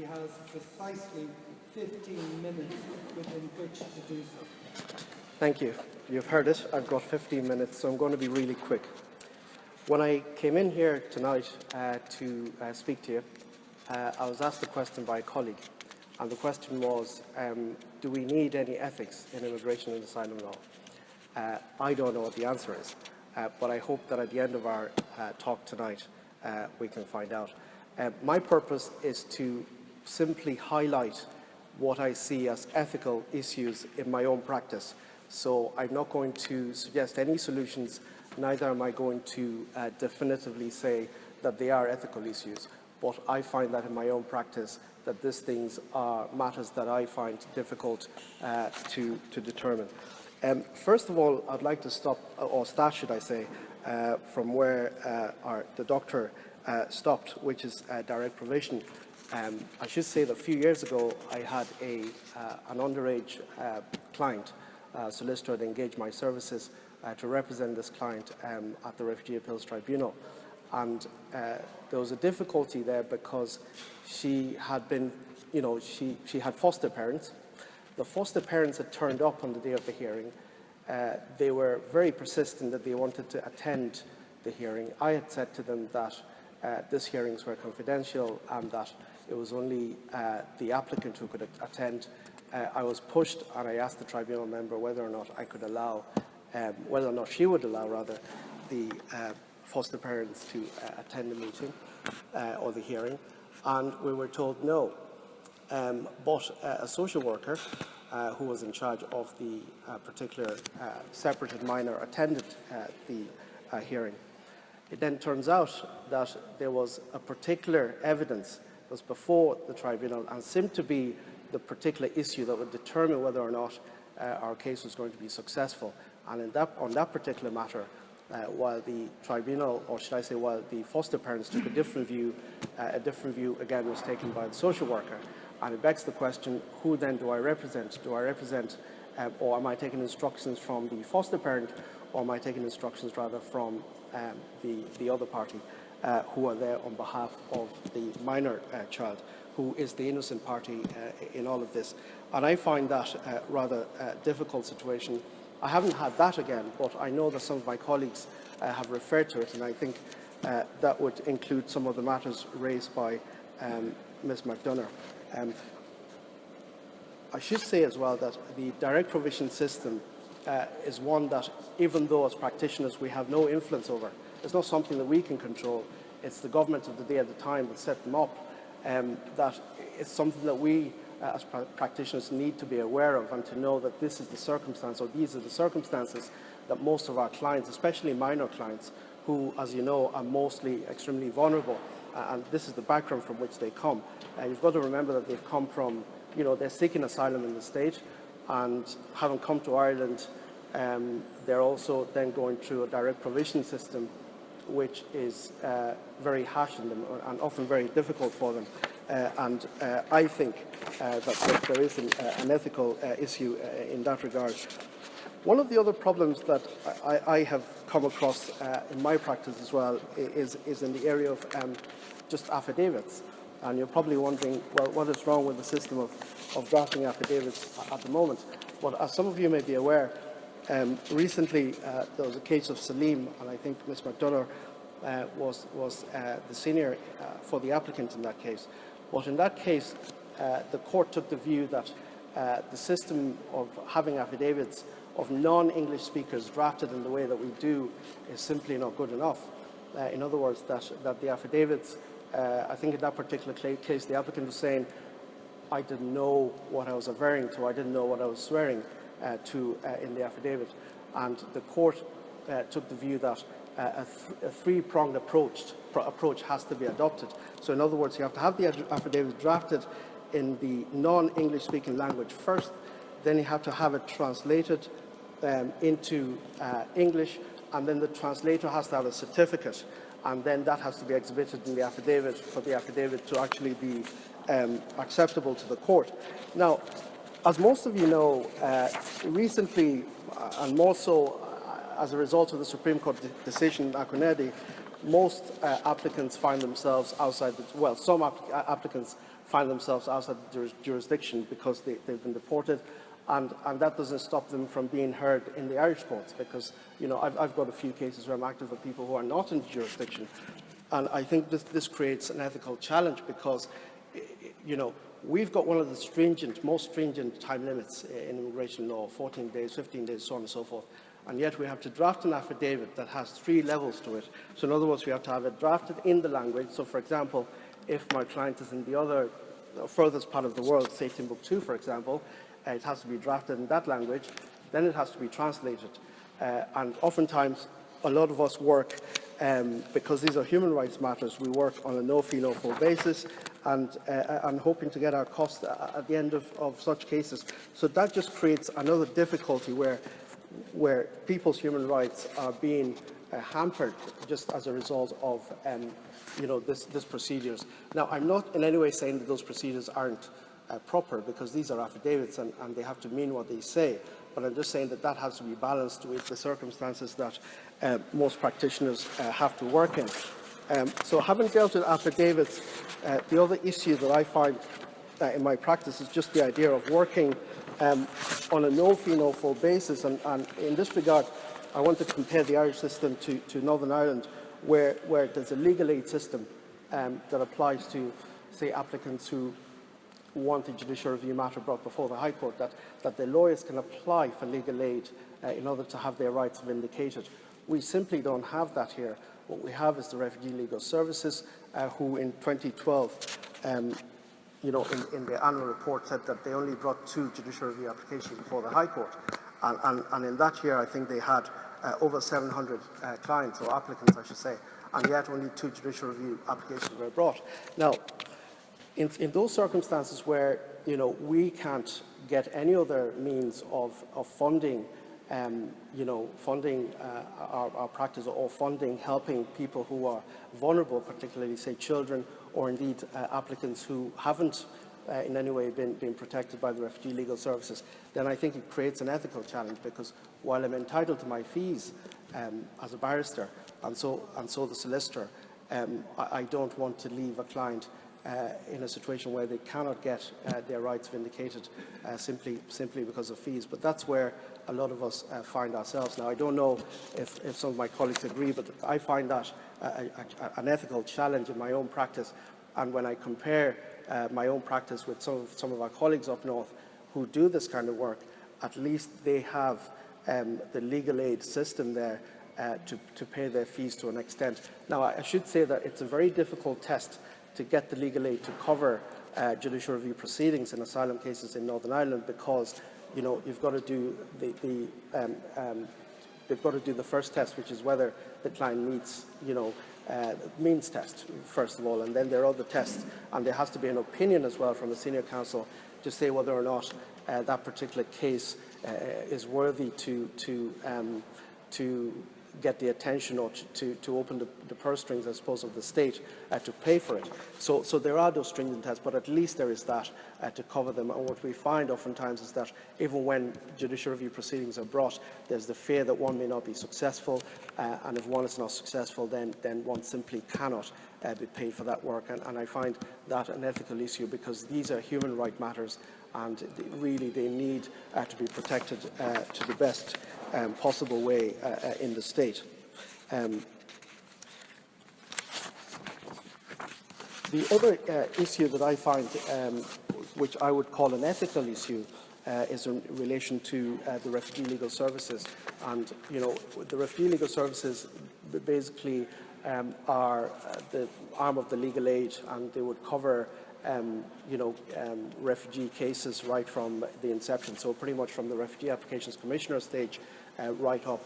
He has precisely 15 minutes within which to do so. Thank you. You've heard it. I've got 15 minutes, so I'm going to be really quick. When I came in here tonight to speak to you, I was asked a question by a colleague, and the question was, do we need any ethics in immigration and asylum law? I don't know what the answer is, but I hope that at the end of our talk tonight, we can find out. My purpose is to simply highlight what I see as ethical issues in my own practice. So I'm not going to suggest any solutions, neither am I going to definitively say that they are ethical issues, but I find that in my own practice that these things are matters that I find difficult to determine. First of all, I'd like to start, should I say, from where the doctor stopped, which is direct provision. I should say that a few years ago, I had an underage client, solicitor, that engaged my services to represent this client at the Refugee Appeals Tribunal. And there was a difficulty there because she had been, she had foster parents. The foster parents had turned up on the day of the hearing. They were very persistent that they wanted to attend the hearing. I had said to them that these hearings were confidential and that it was only the applicant who could attend. I was pushed, and I asked the tribunal member whether or not I could allow, whether or not she would allow, rather, the foster parents to attend the meeting or the hearing, and we were told no. But a social worker who was in charge of the particular separated minor attended the hearing. It then turns out that there was a particular evidence that was before the tribunal and seemed to be the particular issue that would determine whether or not our case was going to be successful. And on that particular matter, while the tribunal, or should I say, while the foster parents took a different view again was taken by the social worker. And it begs the question, who then do I represent? Do I represent, or am I taking instructions from the foster parent, or am I taking instructions rather from the other party who are there on behalf of the minor child, who is the innocent party in all of this? And I find that rather difficult situation. I haven't had that again, but I know that some of my colleagues have referred to it, and I think that would include some of the matters raised by Ms. McDonagh. I should say as well that the direct provision system is one that, even though as practitioners we have no influence over, it's not something that we can control. It's the government of the day at the time that set them up. That it's something that we as practitioners need to be aware of, and to know that this is the circumstance, or these are the circumstances that most of our clients, especially minor clients, who, as you know, are mostly extremely vulnerable, and this is the background from which they come. You've got to remember that they've come from, they're seeking asylum in the state, and having come to Ireland, they're also then going through a direct provision system, which is very harsh on them and often very difficult for them. And I think that there is an ethical issue in that regard. One of the other problems that I have come across in my practice as well is in the area of just affidavits. And you're probably wondering, well, what is wrong with the system of drafting affidavits at the moment? Well, as some of you may be aware, recently there was a case of Ceallaigh, and I think Ms. McDonagh was the senior for the applicant in that case. But in that case, the court took the view that the system of having affidavits of non-English speakers drafted in the way that we do is simply not good enough. In other words, that the affidavits, I think in that particular case, the applicant was saying, I didn't know what I was averring to, I didn't know what I was swearing to in the affidavit. And the court took the view that a three-pronged approach has to be adopted. So in other words, you have to have the affidavit drafted in the non-English speaking language first, then you have to have it translated into English, and then the translator has to have a certificate, and then that has to be exhibited in the affidavit for the affidavit to actually be acceptable to the court. Now, as most of you know, recently, and more so as a result of the Supreme Court decision in Akunedi, most applicants find themselves outside some applicants find themselves outside the jurisdiction because they've been deported, and that doesn't stop them from being heard in the Irish courts, because I've got a few cases where I'm active with people who are not in the jurisdiction, and I think this creates an ethical challenge, because we've got one of the most stringent time limits in immigration law, 14 days, 15 days, so on and so forth. And yet we have to draft an affidavit that has 3 levels to it. So in other words, we have to have it drafted in the language. So for example, if my client is in the other furthest part of the world, say Timbuktu, for example, it has to be drafted in that language. Then it has to be translated. And oftentimes, a lot of us work, because these are human rights matters, we work on a no-fee, no-fault basis, and hoping to get our cost at the end of such cases. So that just creates another difficulty where people's human rights are being hampered just as a result of this procedures. Now, I'm not in any way saying that those procedures aren't proper, because these are affidavits and they have to mean what they say, but I'm just saying that has to be balanced with the circumstances that most practitioners have to work in. So having dealt with affidavits, the other issue that I find in my practice is just the idea of working on a no-fee, no-fault basis. And in this regard, I want to compare the Irish system to Northern Ireland, where there's a legal aid system that applies to, say, applicants who want a judicial review matter brought before the High Court, that the lawyers can apply for legal aid in order to have their rights vindicated. We simply don't have that here. What we have is the Refugee Legal Services, who in 2012, in their annual report said that they only brought 2 judicial review applications before the High Court. And in that year, I think they had over 700 clients, or applicants, I should say, and yet only 2 judicial review applications were brought. Now, in those circumstances where we can't get any other means of funding, funding our practice, or funding helping people who are vulnerable, particularly say children, or indeed applicants who haven't in any way been protected by the Refugee Legal Services, then I think it creates an ethical challenge, because while I'm entitled to my fees as a barrister, and so the solicitor, I don't want to leave a client in a situation where they cannot get their rights vindicated simply because of fees. But that's where a lot of us find ourselves. Now, I don't know if some of my colleagues agree, but I find that an ethical challenge in my own practice. And when I compare my own practice with some of our colleagues up north who do this kind of work, at least they have the legal aid system there to pay their fees to an extent. Now, I should say that it's a very difficult test to get the legal aid to cover judicial review proceedings in asylum cases in Northern Ireland, because you've got to do they've got to do the first test, which is whether the client meets means test first of all, and then there are other tests, and there has to be an opinion as well from the senior counsel to say whether or not that particular case is worthy to get the attention, or to open the purse strings, I suppose, of the state to pay for it. So there are those stringent tests, but at least there is that to cover them. And what we find oftentimes is that even when judicial review proceedings are brought, there's the fear that one may not be successful, and if one is not successful, then one simply cannot be paid for that work. And I find that an ethical issue, because these are human rights matters, and really they need to be protected to the best possible way in the state. The other issue that I find, which I would call an ethical issue, is in relation to the Refugee Legal Services. And the Refugee Legal Services basically are the arm of the legal aid, and they would cover refugee cases right from the inception. So pretty much from the Refugee Applications Commissioner stage right up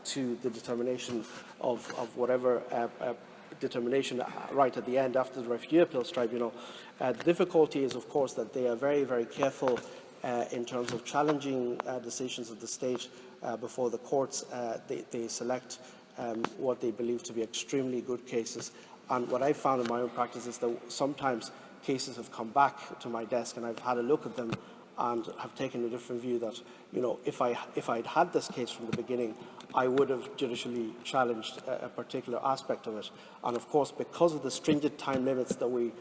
to the determination of whatever determination right at the end after the Refugee Appeals Tribunal. The difficulty is, of course, that they are very, very careful in terms of challenging decisions of the state before the courts. They select what they believe to be extremely good cases. And what I found in my own practice is that sometimes cases have come back to my desk and I've had a look at them and have taken a different view that, if I'd had this case from the beginning, I would have judicially challenged a particular aspect of it. And of course, because of the stringent time limits that we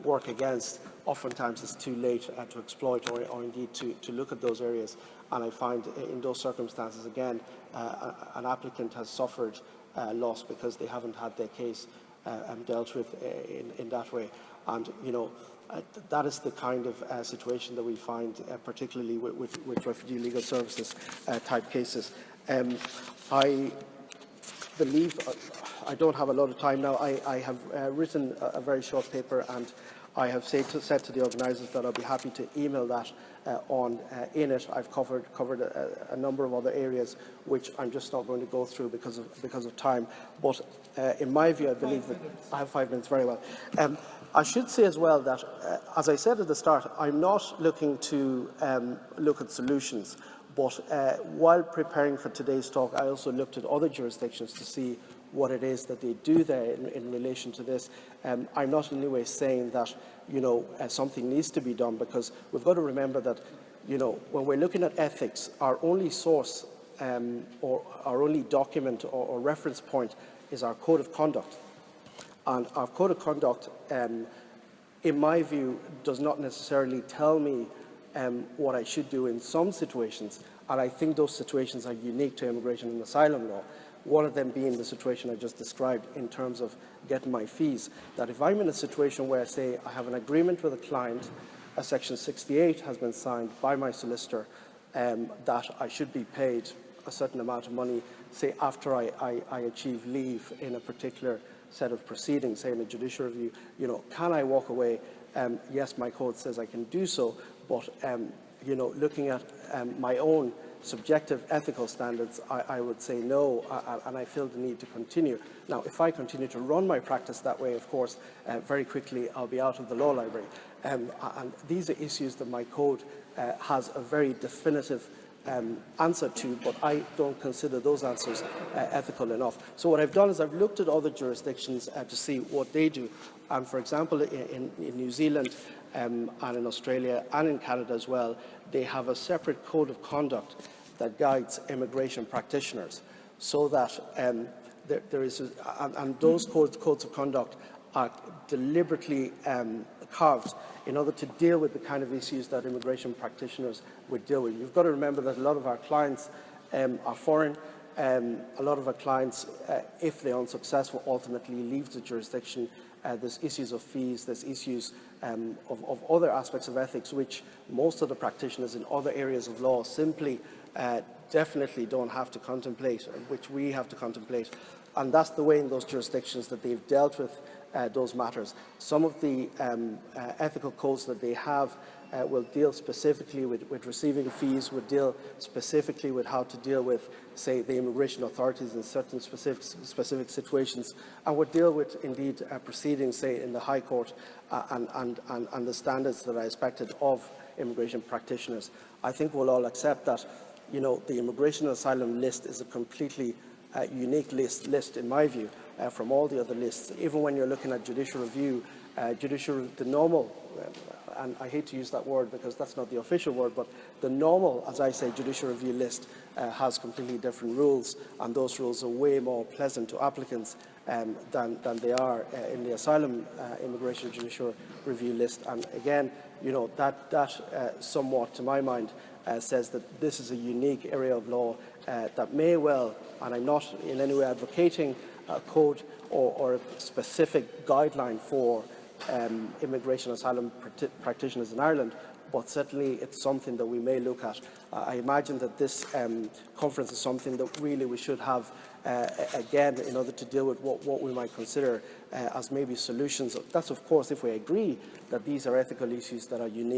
work against, oftentimes it's too late to exploit or indeed to look at those areas. And I find in those circumstances, again, an applicant has suffered loss because they haven't had their case dealt with in that way. And, you know, that is the kind of situation that we find, particularly with refugee legal services type cases. I believe, I don't have a lot of time now, I have written a very short paper, and I have said to the organisers that I'll be happy to email that on. In it, I've covered a number of other areas which I'm just not going to go through because of time. But in my view, I believe that I have 5 minutes. Very well. I should say as well that, as I said at the start, I'm not looking to look at solutions. But while preparing for today's talk, I also looked at other jurisdictions to see what it is that they do there in relation to this. I'm not in any way saying that, you know, something needs to be done, because we've got to remember that, you know, when we're looking at ethics, our only source or our only document or reference point is our code of conduct. And our code of conduct, in my view, does not necessarily tell me what I should do in some situations, and I think those situations are unique to immigration and asylum law. One of them being the situation I just described in terms of getting my fees. That if I'm in a situation where, say, I have an agreement with a client, a Section 68 has been signed by my solicitor, that I should be paid a certain amount of money, say, after I achieve leave in a particular set of proceedings, say in a judicial review, you know, can I walk away? Yes, my code says I can do so, but you know, looking at my own subjective ethical standards, I would say no, and I feel the need to continue. Now, if I continue to run my practice that way, of course, very quickly I'll be out of the law library. And these are issues that my code has a very definitive answer to, but I don't consider those answers ethical enough. So what I've done is I've looked at other jurisdictions to see what they do. And for example, in New Zealand and in Australia and in Canada as well, they have a separate code of conduct that guides immigration practitioners, so that there is, and those codes of conduct are deliberately carved in order to deal with the kind of issues that immigration practitioners would deal with. You've got to remember that a lot of our clients are foreign. A lot of our clients, if they're unsuccessful, ultimately leave the jurisdiction. There's issues of fees, there's issues of other aspects of ethics, which most of the practitioners in other areas of law simply definitely don't have to contemplate, which we have to contemplate. And that's the way in those jurisdictions that they've dealt with those matters. Some of the ethical codes that they have will deal specifically with receiving fees, would deal specifically with how to deal with, say, the immigration authorities in certain specific situations, and would deal with, indeed, proceedings, say, in the High Court and the standards that are expected of immigration practitioners. I think we'll all accept that, you know, the immigration and asylum list is a completely unique list, in my view, from all the other lists. Even when you're looking at judicial review, the normal, and I hate to use that word because that's not the official word, but the normal, as I say, judicial review list has completely different rules, and those rules are way more pleasant to applicants than they are in the asylum immigration judicial review list. And again, you know, that somewhat, to my mind, says that this is a unique area of law that may well, and I'm not in any way advocating a code or a specific guideline for immigration asylum practitioners in Ireland, but certainly it's something that we may look at. I imagine that this conference is something that really we should have again in order to deal with what we might consider as maybe solutions. That's, of course, if we agree that these are ethical issues that are unique.